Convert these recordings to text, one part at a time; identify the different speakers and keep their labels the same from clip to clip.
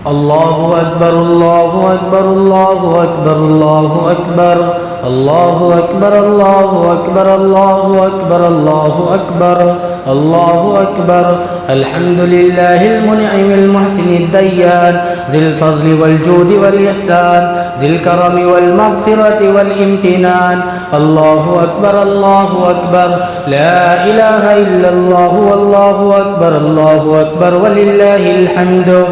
Speaker 1: الله أكبر الله أكبر الله أكبر الله أكبر الله أكبر الله أكبر الله أكبر الله أكبر الله أكبر. الحمد لله المنعم المحسن الديان ذي الفضل والجود والإحسان ذي الكرم والمغفرة والامتنان. الله أكبر الله أكبر لا إله إلا الله والله أكبر الله أكبر ولله الحمد.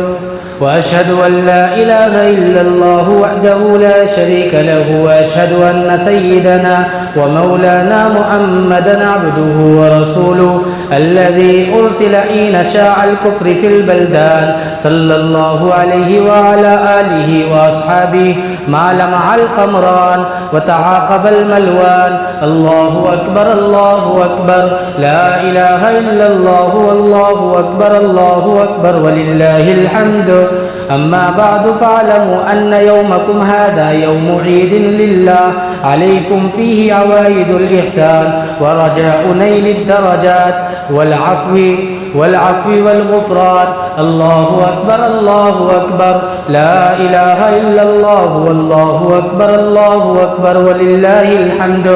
Speaker 1: وأشهد أن لا إله إلا الله وحده لا شريك له وأشهد أن سيدنا ومولانا محمدا عبده ورسوله الذي أرسل حين شاع الكفر في البلدان صلى الله عليه وعلى آله وأصحابه ما لمع القمران وتعاقب الملوان. الله أكبر الله أكبر لا إله إلا الله والله أكبر الله أكبر ولله الحمد. أما بعد فاعلموا أن يومكم هذا يوم عيد لله عليكم فيه عوائد الإحسان ورجاء نيل الدرجات والعفو والغفران. الله أكبر الله أكبر لا إله إلا الله والله أكبر الله أكبر ولله الحمد.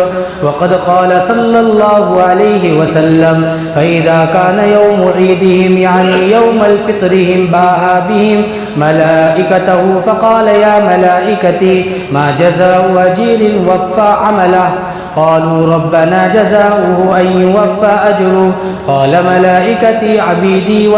Speaker 1: وقد قال صلى الله عليه وسلم فإذا كان يوم عيدهم يعني يوم الفطرهم باها بهم ملائكته فقال يا ملائكتي ما جزاء أجير وفى عمله؟ قالوا ربنا جزاؤه أن يوفى أجره. قال ملائكتي عبيدي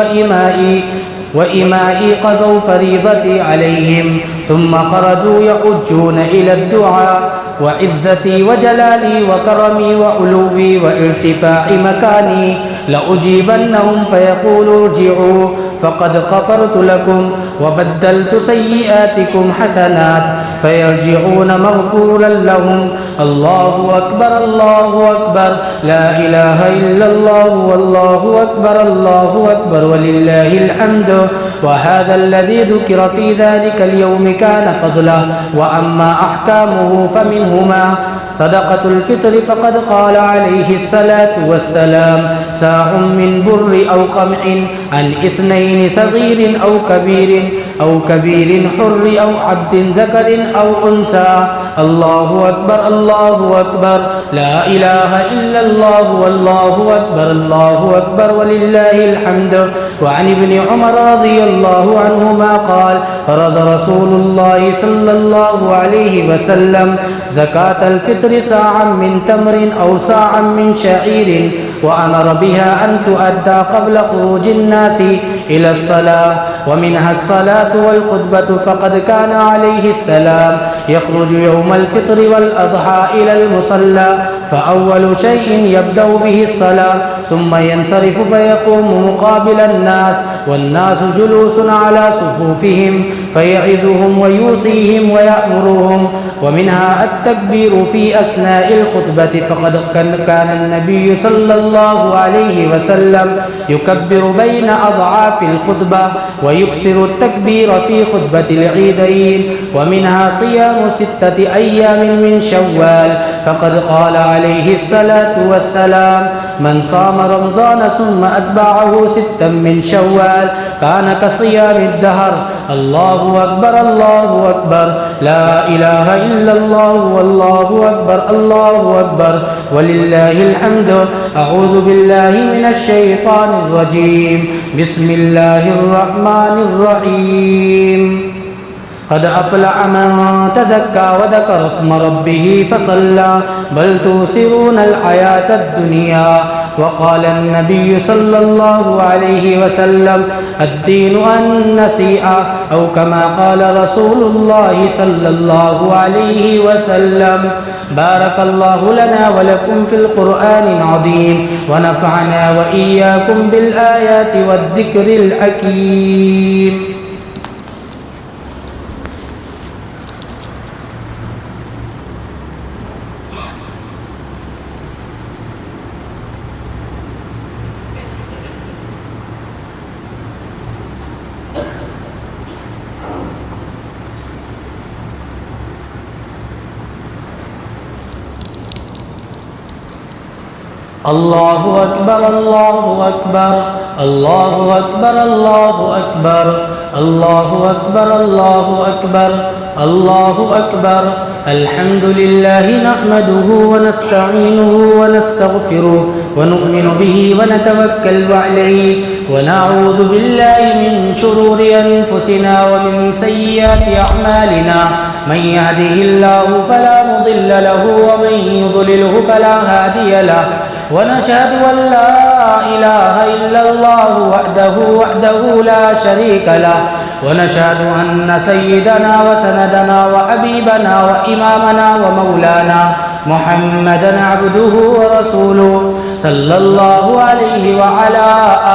Speaker 1: وإمائي قضوا فريضتي عليهم ثم خرجوا يحجون إلى الدعاء وعزتي وجلالي وكرمي وعلوي وارتفاع مكاني لأجيبنهم فيقول ارجعوا فقد غفرت لكم وبدلت سيئاتكم حسنات فيرجعون مغفورا لهم. الله أكبر الله أكبر لا إله إلا الله والله أكبر الله أكبر ولله الحمد. وهذا الذي ذكر في ذلك اليوم كان فضله. وأما أحكامه فمنهما صدقة الفطر فقد قال عليه الصلاة والسلام ساع من بر أو قمح عن اثنين صغير أو كبير حر أو عبد ذكر أو أنثى. الله أكبر الله أكبر لا إله إلا الله والله أكبر الله أكبر ولله الحمد. وعن ابن عمر رضي الله عنهما قال فرض رسول الله صلى الله عليه وسلم زكاة الفطر ساعا من تمر أو ساعا من شعير وأمر بها أن تؤدى قبل خروج الناس إلى الصلاة ومنها الصلاة والخطبة. فقد كان عليه السلام يخرج يوم الفطر والأضحى إلى المصلى فأول شيء يبدأ به الصلاة ثم ينصرف فيقوم مقابل الناس والناس جلوس على صفوفهم فيعظهم ويوصيهم ويأمرهم. ومنها التكبير في أثناء الخطبة فقد كان النبي صلى الله عليه وسلم يكبر بين أضعاف الخطبة ويكسر التكبير في خطبة العيدين. ومنها صيام 6 أيام من شوال فقد قال عليه الصلاة والسلام من صام رمضان ثم أتبعه 6 من شوال كان كصيام الدهر. الله أكبر الله أكبر لا إله إلا الله والله أكبر الله أكبر ولله الحمد. أعوذ بالله من الشيطان الرجيم بسم الله الرحمن الرحيم. قد أفلح من تزكى وذكر اسم ربه فصلى بل تؤثرون الحياة الدنيا. وقال النبي صلى الله عليه وسلم الدين النصيحة أو كما قال رسول الله صلى الله عليه وسلم. بارك الله لنا ولكم في القرآن العظيم ونفعنا وإياكم بالآيات والذكر الحكيم. الله أكبر الله أكبر الله أكبر الله أكبر الله أكبر الله أكبر الله أكبر الحمد لله نحمده ونستعينه ونستغفره ونؤمن به ونتوكل عليه ونعوذ بالله من شرور أنفسنا ومن سيئات أعمالنا من يهده الله فلا مضل له ومن يضلله فلا هادي له ونشهد أن لا إله إلا الله وحده لا شريك له ونشهد أن سيدنا وسندنا وحبيبنا وإمامنا ومولانا محمدا عبده ورسوله صلى الله عليه وعلى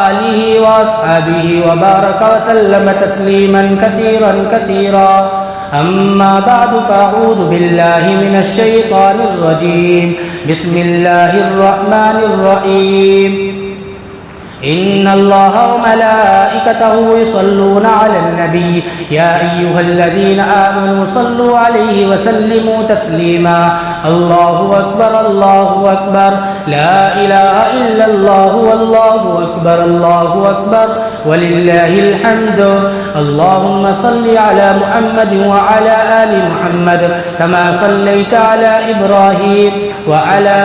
Speaker 1: آله وأصحابه وبارك وسلم تسليما كثيرا كثيرا أما بعد فأعوذ بالله من الشيطان الرجيم بسم الله الرحمن الرحيم إن الله وملائكته يصلون على النبي يا أيها الذين آمنوا صلوا عليه وسلموا تسليما الله أكبر الله أكبر لا إله إلا الله والله أكبر الله أكبر ولله الحمد اللهم صل على محمد وعلى آل محمد كما صليت على إبراهيم وعلى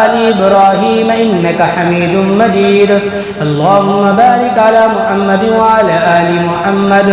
Speaker 1: آل إبراهيم إنك حميد مجيد اللهم بارك على محمد وعلى آل محمد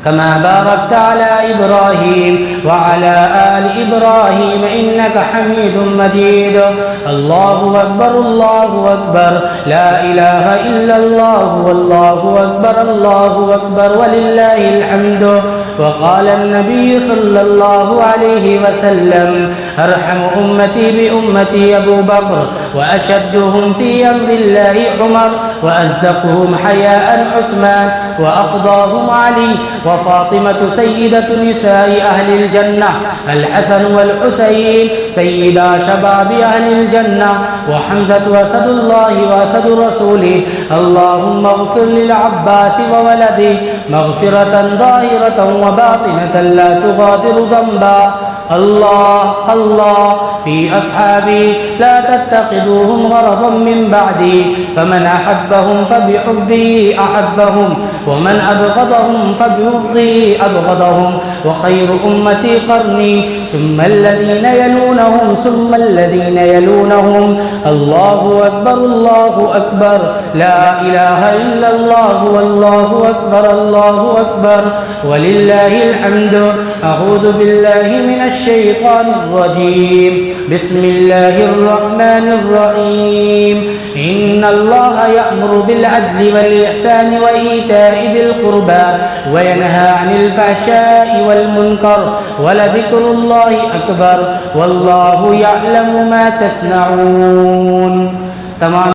Speaker 1: كما باركت على إبراهيم وعلى آل إبراهيم إنك حميد مجيد الله أكبر الله أكبر لا إله إلا الله والله أكبر الله أكبر ولله الحمد وقال النبي صلى الله عليه وسلم أرحم أمتي بأمتي أبو بكر وأشدهم في أمر الله عمر وأصدقهم حياء عثمان وأقضاهم علي وفاطمة سيدة نساء أهل الجنة الحسن والحسين سيدا شباب أهل الجنة وحمزة أسد الله وأسد رسوله اللهم اغفر للعباس وولده مغفرة ظاهرة وباطنة لا تغادر ذنبا الله الله في أصحابي لا تتخذوهم غرضا من بعدي فمن أحبهم فبحبي أحبهم ومن أبغضهم فببغضي أبغضهم وخير أمتي قرني ثم الذين يلونهم ثم الذين يلونهم الله أكبر الله أكبر لا إله إلا الله والله أكبر الله أكبر ولله الحمد أعوذ بالله من الشيطان الرجيم بسم الله الرحمن الرحيم إن الله يأمر بالعدل والإحسان وإيتاء ذي القربى وينهى عن الفحشاء والمنكر ولذكر الله أكبر والله يعلم ما تصنعون. تمام.